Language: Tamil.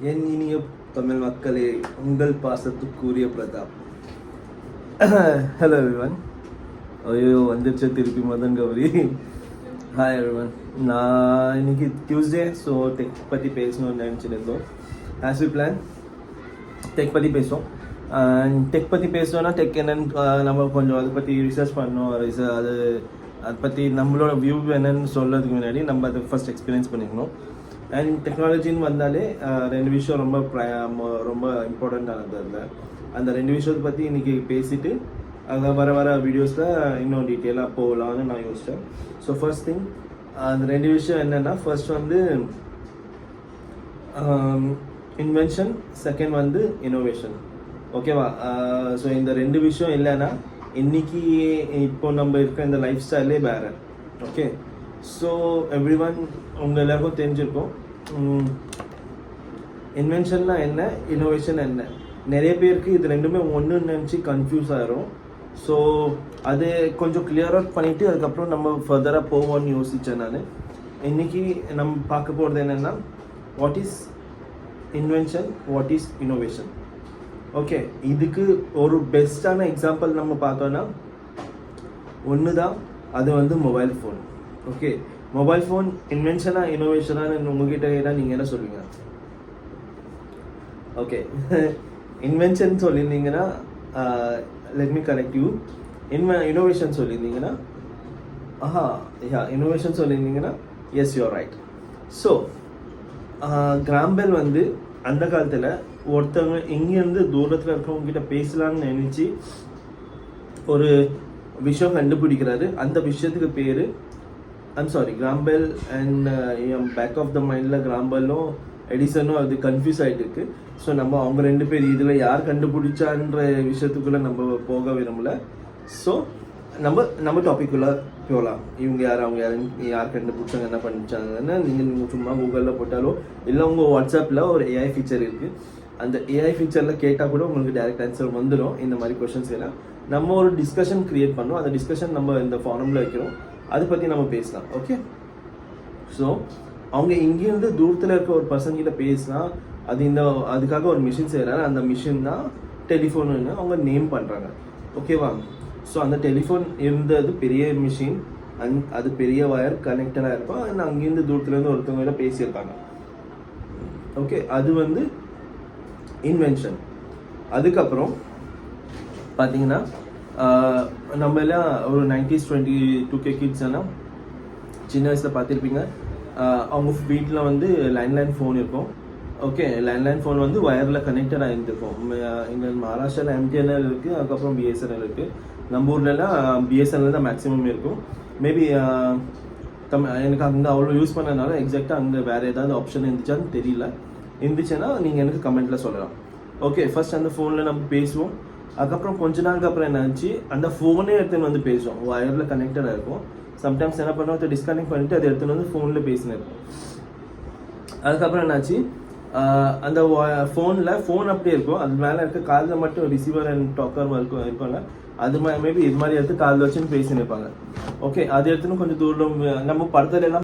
என் இனிய தமிழ் மக்களே, உங்கள் பாசத்துக்குரிய பிரதாப். Hello everyone. ஐயோ வந்துருச்சு திருப்பி மதன் கௌரி. Hi everyone. நான் இன்னைக்கு டியூஸ்டே, ஸோ டெக் பற்றி பேசணும்னு நினச்சிருந்தோம். ஆஸ் வி பிளான் டெக் பற்றி பேசுவோம். டெக் பற்றி பேசணும்னா டெக் என்னன்னு நம்ம கொஞ்சம் அதை பற்றி ரிசர்ச் பண்ணோம். அதை பற்றி நம்மளோட வியூ என்னன்னு சொல்கிறதுக்கு முன்னாடி நம்ம அதை ஃபஸ்ட் எக்ஸ்பீரியன்ஸ் பண்ணிக்கணும். அண்ட் டெக்னாலஜின்னு வந்தாலே ரெண்டு விஷயம் ரொம்ப இம்பார்ட்டண்ட்டானது. அந்த ரெண்டு விஷயத்தை பற்றி இன்றைக்கி பேசிவிட்டு அங்கே வர வீடியோஸில் இன்னும் டீட்டெயிலாக போகலான்னு நான் யோசித்தேன். ஸோ ஃபர்ஸ்ட் திங், அந்த ரெண்டு விஷயம் என்னென்னா, ஃபர்ஸ்ட் வந்து இன்வென்ஷன், செகண்ட் வந்து இன்னோவேஷன். ஓகேவா? ஸோ இந்த ரெண்டு விஷயம் இல்லைன்னா இன்றைக்கி இப்போ நம்ம இருக்க இந்த லைஃப் ஸ்டைலே வேறு. ஓகே, ஸோ எவ்ரி ஒன் உங்கள் எல்லாருக்கும் தெரிஞ்சிருக்கும் இன்வென்ஷன்னா என்ன, இன்னோவேஷன் என்ன. நிறைய பேருக்கு இது ரெண்டுமே ஒன்று நினச்சி கன்ஃபியூஸ் ஆகிரும். ஸோ அது கொஞ்சம் கிளியர் அவுட் பண்ணிவிட்டு அதுக்கப்புறம் நம்ம ஃபர்தராக போவோம்னு யோசித்தேன் நான். இன்றைக்கி நம்ம பார்க்க போகிறது என்னென்னா, what is invention, what is innovation. Okay, இதுக்கு ஒரு பெஸ்ட்டான எக்ஸாம்பிள் நம்ம பார்த்தோன்னா ஒன்று தான், அது வந்து mobile phone. Okay, mobile phone இன்வென்ஷனா இன்னோவேஷனான்னு உங்ககிட்ட கேட்டால் நீங்கள் என்ன சொல்வீங்க? ஓகே, இன்வென்ஷன் சொல்லியிருந்தீங்கன்னா let me correct you. Innovation சொல்லியிருந்தீங்கன்னா இன்னோவேஷன் சொல்லியிருந்தீங்கன்னா yes, you're right. So Graham Bell வந்து அந்த காலத்தில் ஒருத்தவங்க இங்கேருந்து தூரத்தில் இருக்கிறவங்ககிட்ட பேசலான்னு நினச்சி ஒரு விஷயம் கண்டுபிடிக்கிறாரு. அந்த விஷயத்துக்கு பேர் கிராம்பெல். அண்ட் என் பேக் ஆஃப் த மைண்டில் கிராம்பெல்லும் எடிசனும் அது கன்ஃபியூஸ் ஆகிட்டு இருக்கு. ஸோ நம்ம அவங்க ரெண்டு பேர் இதில் யார் கண்டுபிடிச்சான்ற விஷயத்துக்குள்ளே நம்ம போக விரும்பல. ஸோ நம்ம டாபிக்குள்ளே போகலாம். இவங்க யார், அவங்க யார் கண்டுபிடிச்சாங்க, என்ன பண்ணிச்சாங்கன்னு நீங்கள் சும்மா கூகுளில் போட்டாலோ இல்லை உங்கள் வாட்ஸ்அப்பில் ஒரு ஏஐ ஃபீச்சர் இருக்குது. அந்த ஏஐ ஃபீச்சரில் கேட்டால் கூட உங்களுக்கு டைரக்ட் ஆன்சர் வந்துடும். இந்த மாதிரி கொஷின்ஸ் எல்லாம் நம்ம ஒரு டிஸ்கஷன் க்ரியேட் பண்ணோம். அந்த டிஸ்கஷன் நம்ம இந்த ஃபாரமில் வைக்கிறோம். அதை பற்றி நம்ம பேசலாம். ஓகே, ஸோ அவங்க இங்கேருந்து தூரத்தில் இருக்க ஒரு பர்சன்கிட்ட பேசினா அதுக்காக ஒரு மிஷின் செய்கிறாங்க. அந்த மிஷின் தான் டெலிஃபோனுன்னு அவங்க நேம் பண்ணுறாங்க. ஓகேவா? ஸோ அந்த டெலிஃபோன் இருந்தது பெரிய மிஷின், அது பெரிய வயர் கனெக்டடாக இருக்கும். அண்ட் அங்கேருந்து தூரத்துலேருந்து ஒருத்தவங்க பேசியிருக்காங்க. ஓகே, அது வந்து இன்வென்ஷன். அதுக்கப்புறம் பார்த்தீங்கன்னா நம்ம எல்லாம் ஒரு 90s 22K கிட்ஸ் எல்லாம் சின்ன வயசில் பார்த்துருப்பீங்க. அவங்க வீட்டில் வந்து லேண்ட்லைன் ஃபோன் இருக்கும். ஓகே, லேண்ட்லைன் ஃபோன் வந்து வயரில் கனெக்டடாக இருந்திருக்கும். இங்கே மகாராஷ்டிராவில் எம்டிஎன்எல் இருக்குது, அதுக்கப்புறம் பிஎஸ்என்எல் இருக்குது. நம்ம ஊர்லலாம் பிஎஸ்என்எல் தான் மேக்ஸிமம் இருக்கும். மேபி எனக்கு அங்கே அவ்வளோ யூஸ் பண்ணதுனால எக்ஸாக்டாக அங்கே வேறு ஏதாவது ஆப்ஷன் இருந்துச்சான்னு தெரியல. இருந்துச்சுன்னா நீங்கள் எனக்கு கமெண்ட்டில் சொல்லலாம். ஓகே, ஃபர்ஸ்ட் அந்த ஃபோனில் நம்ம பேசுவோம். அதுக்கப்புறம் கொஞ்ச நாளுக்கு அப்புறம் என்ன ஆச்சு, அந்த ஃபோனே எடுத்துன்னு வந்து பேசுவோம். வயரில் கனெக்டடாக இருக்கும். சம்டைம்ஸ் என்ன பண்ணுவோம், அதை டிஸ்கனெக்ட் பண்ணிவிட்டு அதை எடுத்துன்னு வந்து ஃபோனில் பேசினிருப்போம். அதுக்கப்புறம் என்னாச்சு, அந்த ஃபோன் அப்படியே இருக்கும். அது மேலே இருக்க காதில் மட்டும் ரிசீவர் அண்ட் டாக்கர் இருக்கும்ல, அது மேபி இது மாதிரி எடுத்து காதில் வச்சுன்னு பேசினிருப்பாங்க. ஓகே, அது எடுத்துன்னு கொஞ்சம் தூரம் நம்ம படத்துல எல்லாம்